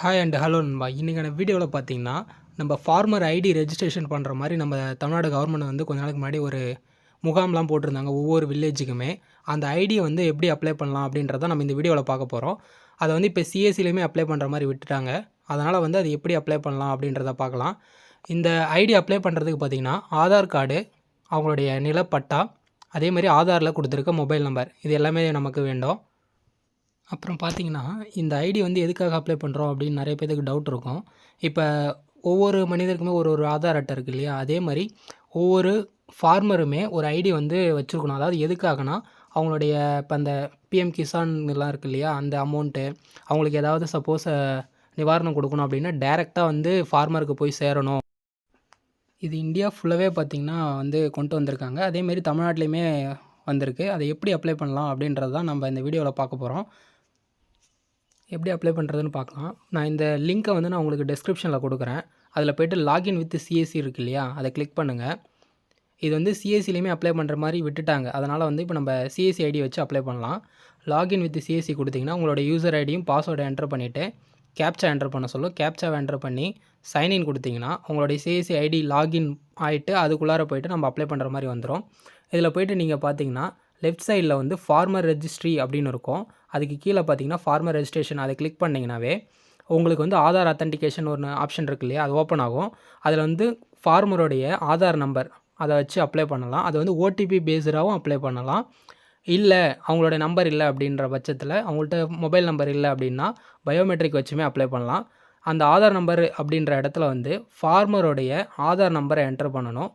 Hi and hello நண்பா. இன்றைக்கான வீடியோவில் பார்த்தீங்கன்னா, நம்ம ஃபார்மர் ஐடி ரெஜிஸ்ட்ரேஷன் பண்ணுற மாதிரி நம்ம தமிழ்நாடு கவர்மெண்ட் வந்து கொஞ்ச நாளுக்கு முன்னாடி ஒரு முகாம்லாம் போட்டிருந்தாங்க ஒவ்வொரு வில்லேஜுக்குமே. அந்த ஐடியை வந்து எப்படி அப்ளை பண்ணலாம் அப்படின்றத நம்ம இந்த வீடியோவில் பார்க்க போகிறோம். அதை வந்து இப்போ சிஎஸ்சிலையுமே அப்ளை பண்ணுற மாதிரி விட்டுட்டாங்க. அதனால் வந்து அது எப்படி அப்ளை பண்ணலாம் அப்படின்றத பார்க்கலாம். இந்த ஐடி அப்ளை பண்ணுறதுக்கு பார்த்தீங்கன்னா, ஆதார் கார்டு, அவங்களுடைய நிலப்பட்டா, அதே மாதிரி ஆதாரில் கொடுத்துருக்க மொபைல் நம்பர், இது எல்லாமே நமக்கு வேண்டும். அப்புறம் பார்த்தீங்கன்னா, இந்த ஐடி வந்து எதுக்காக அப்ளை பண்ணுறோம் அப்படின்னு நிறைய பேருக்கு டவுட் இருக்கும். இப்போ ஒவ்வொரு மனிதருக்குமே ஒரு ஒரு ஆதார் அட்டை இருக்குது இல்லையா? அதே மாதிரி ஒவ்வொரு ஃபார்மருமே ஒரு ஐடி வந்து வச்சுருக்கணும். அதாவது எதுக்காகனா, அவங்களுடைய இப்போ அந்த பிஎம் கிசான் இதெல்லாம் இருக்குது இல்லையா? அந்த அமௌண்ட்டு அவங்களுக்கு ஏதாவது சப்போஸ் நிவாரணம் கொடுக்கணும் அப்படின்னா டைரெக்டாக வந்து ஃபார்மருக்கு போய் சேரணும். இது இந்தியா ஃபுல்லாகவே பார்த்திங்கன்னா வந்து கொண்டு வந்திருக்காங்க. அதேமாரி தமிழ்நாட்டிலையுமே வந்திருக்கு. அதை எப்படி அப்ளை பண்ணலாம் அப்படின்றது தான் நம்ம இந்த வீடியோவில் பார்க்க போகிறோம். எப்படி அப்ளை பண்ணுறதுன்னு பார்க்கலாம். நான் இந்த லிங்க்கை வந்து நான் உங்களுக்கு டெஸ்கிரிப்ஷனில் கொடுக்குறேன். அதில் போய்ட்டு லாகின் வித் சிஎஸ்சி இருக்குது இல்லையா? அதை கிளிக் பண்ணுங்கள். இது வந்து சிஎஸ்சிலையுமே அப்ளை பண்ணுற மாதிரி விட்டுட்டாங்க. அதனால் வந்து இப்போ நம்ம சிஎஸ்சி ஐடி வச்சு அப்ளை பண்ணலாம். லாகின் வித் சிஎஸ்சி கொடுத்திங்கன்னா உங்களோட யூசர் ஐடியும் பாஸ்வேர்டை என்டர் பண்ணிவிட்டு கேப்சா என்டர் பண்ண சொல்லும். கேப்சாவை என்டர் பண்ணி சைன்இன் கொடுத்திங்கன்னா உங்களுடைய சிஎஸ்சி ஐடி லாகின் ஆகிட்டு அதுக்குள்ளார போய்ட்டு நம்ம அப்ளை பண்ணுற மாதிரி வந்துடும். இதில் போய்ட்டு நீங்கள் பார்த்தீங்கன்னா லெஃப்ட் சைடில் வந்து ஃபார்மர் ரெஜிஸ்ட்ரி அப்படின்னு இருக்கும். அதுக்கு கீழே பார்த்தீங்கன்னா ஃபார்மர் ரெஜிஸ்ட்ரேஷன், அதை கிளிக் பண்ணிங்கனாவே உங்களுக்கு வந்து ஆதார் அத்தன்டிகேஷன் ஒரு ஆப்ஷன் இருக்கு இல்லையா? அது ஓப்பன் ஆகும். அதில் வந்து ஃபார்மருடைய ஆதார் நம்பர் அதை வச்சு அப்ளை பண்ணலாம். அது வந்து ஓடிபி பேஸ்டாகவும் அப்ளை பண்ணலாம். இல்லை அவங்களோட நம்பர் இல்லை அப்படின்ற பட்சத்தில், அவங்கள்ட்ட மொபைல் நம்பர் இல்லை அப்படின்னா பயோமெட்ரிக் வச்சுமே அப்ளை பண்ணலாம். அந்த ஆதார் நம்பர் அப்படின்ற இடத்துல வந்து ஃபார்மருடைய ஆதார் நம்பரை என்டர் பண்ணணும்.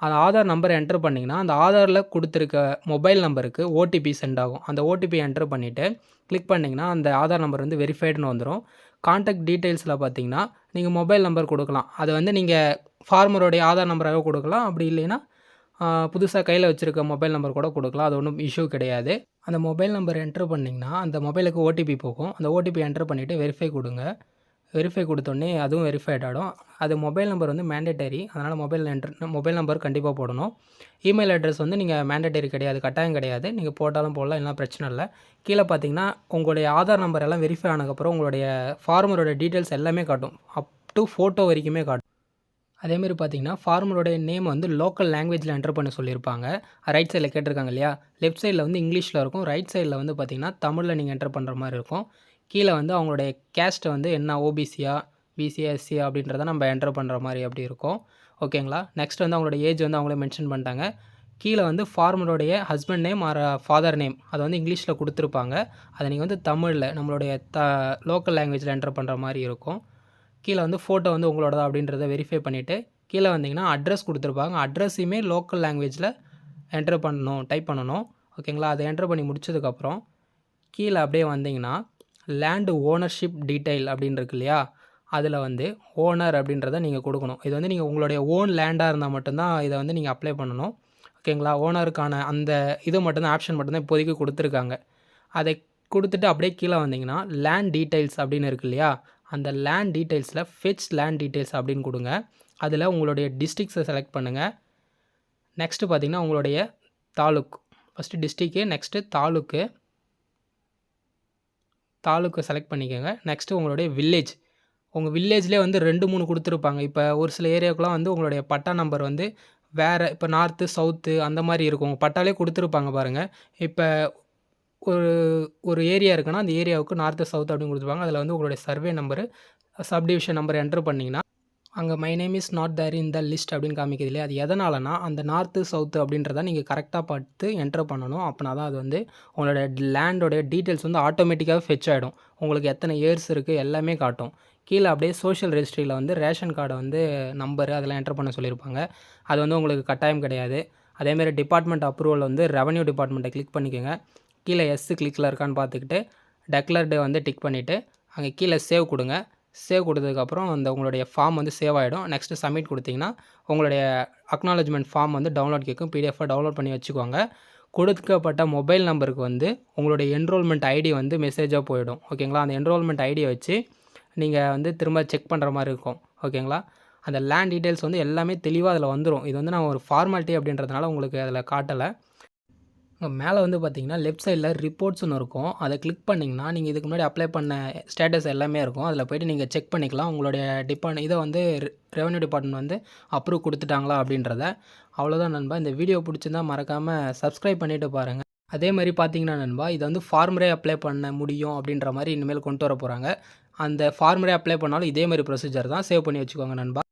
அந்த ஆதார் நம்பரை என்டர் பண்ணிங்கன்னா அந்த ஆதாரில் கொடுத்துருக்க மொபைல் நம்பருக்கு ஓடிபி சென்ட் ஆகும். அந்த ஓடிபி என்டர் பண்ணிவிட்டு கிளிக் பண்ணிங்கன்னா அந்த ஆதார் நம்பர் வந்து வெரிஃபைடுன்னு வந்துடும். கான்டாக்ட் டீட்டெயில்ஸில் பார்த்தீங்கன்னா நீங்கள் மொபைல் நம்பர் கொடுக்கலாம். அது வந்து நீங்கள் ஃபார்மருடைய ஆதார் நம்பராக கொடுக்கலாம். அப்படி இல்லைன்னா புதுசாக கையில் வச்சுருக்க மொபைல் நம்பர் கூட கொடுக்கலாம். அது ஒன்றும் இஷ்யூ கிடையாது. அந்த மொபைல் நம்பர் என்டர் பண்ணிங்கன்னா அந்த மொபைலுக்கு ஓடிபி போகும். அந்த ஓடிபி என்டர் பண்ணிவிட்டு வெரிஃபை கொடுங்க. வெரிஃபை கொடுத்தோடனே அதுவும் வெரிஃபைட் ஆகிடும். அது மொபைல் நம்பர் வந்து மேண்டேட்டரி. அதனால் மொபைல் நம்பர் கண்டிப்பாக போடணும். இமெயில் அட்ரஸ் வந்து நீங்கள் மேண்டேட்டரி கிடையாது, கட்டாயம் கிடையாது. நீங்கள் போட்டாலும் போடலாம், இல்லைனா பிரச்சனை இல்லை. கீழே பார்த்தீங்கன்னா உங்களுடைய ஆதார் நம்பர் எல்லாம் வெரிஃபை ஆனதுக்கப்புறம் உங்களுடைய ஃபார்மரோட டீட்டெயில்ஸ் எல்லாமே காட்டும். அப் டு ஃபோட்டோ வரைக்குமே காட்டும். அதேமாதிரி பார்த்தீங்கன்னா ஃபார்மரோடைய நேம் வந்து லோக்கல் லாங்குவேஜில் என்டர் பண்ண சொல்லியிருப்பாங்க. ரைட் சைடில் கேட்டிருக்காங்க இல்லையா? லெஃப்ட் சைடில் வந்து இங்கிலீஷில் இருக்கும். ரைட் சைடில் வந்து பார்த்திங்கன்னா தமிழில் நீங்கள் என்டர் பண்ணுற மாதிரி இருக்கும். கீழே வந்து அவங்களுடைய கேஸ்ட்டை வந்து என்ன ஓபிசியா, பிசியா, எஸ்சியா அப்படின்றத நம்ம என்டர் பண்ணுற மாதிரி அப்படி இருக்கும். ஓகேங்களா? நெக்ஸ்ட் வந்து அவங்களோட ஏஜ் வந்து அவங்களே மென்ஷன் பண்ணிட்டாங்க. கீழே வந்து ஃபார்மருடைய husband name or father name அதை வந்து இங்கிலீஷில் கொடுத்துருப்பாங்க. அதை நீங்கள் வந்து தமிழில் நம்மளுடைய லோக்கல் லாங்குவேஜில் என்டர் பண்ணுற மாதிரி இருக்கும். கீழே வந்து ஃபோட்டோ வந்து உங்களோட அப்படின்றத வெரிஃபை பண்ணிவிட்டு கீழே வந்தீங்கன்னா அட்ரஸ் கொடுத்துருப்பாங்க. அட்ரஸையுமே லோக்கல் லாங்குவேஜில் என்டர் பண்ணணும், டைப் பண்ணணும். ஓகேங்களா? அதை என்டர் பண்ணி முடிச்சதுக்கப்புறம் கீழே அப்படியே வந்தீங்கன்னா லேண்டு ஓனர்ஷிப் டீட்டெயில் அப்படின்னு இருக்கு இல்லையா? அதில் வந்து ஓனர் அப்படின்றத நீங்கள் கொடுக்கணும். இது வந்து நீங்கள் உங்களுடைய ஓன் லேண்டாக இருந்தால் மட்டும்தான் இதை வந்து நீங்கள் அப்ளை பண்ணணும். ஓகேங்களா? ஓனருக்கான அந்த இது மட்டும்தான் ஆப்ஷன் மட்டும்தான் இப்போதைக்கு கொடுத்துருக்காங்க. அதை கொடுத்துட்டு அப்படியே கீழே வந்தீங்கன்னா லேண்ட் டீட்டெயில்ஸ் அப்படின்னு இருக்கு இல்லையா? அந்த லேண்ட் டீட்டெயில்ஸில் ஃபெச் லேண்ட் டீட்டெயில்ஸ் அப்படின்னு கொடுங்க. அதில் உங்களுடைய டிஸ்ட்ரிக்ஸை செலக்ட் பண்ணுங்கள். நெக்ஸ்ட்டு பார்த்தீங்கன்னா உங்களுடைய தாலுக், ஃபஸ்ட்டு டிஸ்ட்ரிக்கு, நெக்ஸ்ட்டு தாலுக்கை செலக்ட் பண்ணிக்கோங்க. நெக்ஸ்ட்டு உங்களுடைய வில்லேஜ், உங்கள் வில்லேஜ்லேயே வந்து 2, 3 கொடுத்துருப்பாங்க. இப்போ ஒரு சில ஏரியாவுக்குலாம் வந்து உங்களுடைய பட்டா நம்பர் வந்து வேறு, இப்போ நார்த்து, சவுத்து அந்த மாதிரி இருக்கும். உங்கள் பட்டாலே கொடுத்துருப்பாங்க பாருங்கள். இப்போ ஒரு ஏரியா இருக்குன்னா அந்த ஏரியாவுக்கு நார்த்து, சவுத் அப்படின்னு கொடுத்துருப்பாங்க. அதில் வந்து உங்களுடைய survey number, subdivision number enter பண்ணிங்கன்னா அங்கே my name is not there in the list அப்படின்னு காமிக்குது இல்லையா? அது எதனாலனா அந்த நார்த்து, சவுத்து அப்படின்றத நீங்கள் கரெக்டாக பார்த்து என்டர் பண்ணணும். அப்படின்னா தான் அது வந்து உங்களோட லேண்டோடைய டீட்டெயில்ஸ் வந்து ஆட்டோமேட்டிக்காகவே ஃபெச் ஆகிடும். உங்களுக்கு எத்தனை இயர்ஸ் இருக்குது எல்லாமே காட்டும். கீழே அப்படியே சோஷியல் ரெஜிஸ்ட்ரியில் வந்து ரேஷன் கார்டை வந்து நம்பரு அதெல்லாம் என்டர் பண்ண சொல்லியிருப்பாங்க. அது வந்து உங்களுக்கு கட்டாயம் கிடையாது. அதேமாதிரி டிபார்ட்மெண்ட் அப்ரூவல் வந்து ரெவன்யூ டிபார்ட்மெண்ட்டை கிளிக் பண்ணிக்கோங்க. கீழே கிளிக்கில் இருக்கான்னு பார்த்துக்கிட்டு டெக்லர்டு வந்து டிக் பண்ணிவிட்டு அங்கே கீழே சேவ் கொடுங்க. சேவ் கொடுத்ததுக்கப்புறம் அந்த உங்களுடைய ஃபார்ம் வந்து சேவ் ஆகிடும். நெக்ஸ்ட்டு சப்மிட் கொடுத்திங்கன்னா உங்களுடைய அக்னாலஜ்மெண்ட் ஃபார்ம் வந்து டவுன்லோட் கேட்கும். பிடிஎஃபாக டவுன்லோட் பண்ணி வச்சுக்கோங்க. கொடுக்கப்பட்ட மொபைல் நம்பருக்கு வந்து உங்களுடைய என்ரோல்மெண்ட் ஐடி வந்து மெசேஜாக போயிடும். ஓகேங்களா? அந்த என்ரோல்மெண்ட் ஐடியை வச்சு நீங்கள் வந்து திரும்ப செக் பண்ணுற மாதிரி இருக்கும். ஓகேங்களா? அந்த லேண்ட் டீட்டெயில்ஸ் வந்து எல்லாமே தெளிவாக அதில் வந்துடும். இது வந்து நான் ஒரு ஃபார்மாலிட்டி அப்படின்றதுனால உங்களுக்கு அதில் காட்டலை. மேலே வந்து பார்த்தீங்கன்னா, லெஃப்ட் சைடில ரிப்போர்ட்ஸ்ன்னு இருக்கும். அத கிளிக் பண்ணிங்கன்னா, நீங்க இதுக்கு முன்னாடி அப்ளை பண்ண ஸ்டேட்டஸ் எல்லாமே இருக்கும். அதில போயிட்டு நீங்க செக் பண்ணிக்கலாம். உங்களுடைய இத வந்து ரெவென்யூ டிபார்ட்மெண்ட் வந்து அப்ரூவ் குடுத்துட்டாங்களா அப்படின்றத. அவ்வளோதான் நண்பா. இந்த வீடியோ புடிச்சிருந்தா மறக்காம சப்ஸ்கிரைப் பண்ணிட்டு பாருங்க. அதே மாரி பார்த்தீங்கன்னா நண்பா, இத வந்து ஃபார்மரே அப்ளை பண்ண முடியும் அப்படின்ற மாரி இனிமேல் கொண்டு வரப்போறாங்க. அந்த ஃபார்மரே அப்ளை பண்ணாலும் இதே மாரி ப்ரொசீஜர் தான். சேவ் பண்ணி வச்சுக்கோங்க நண்பா.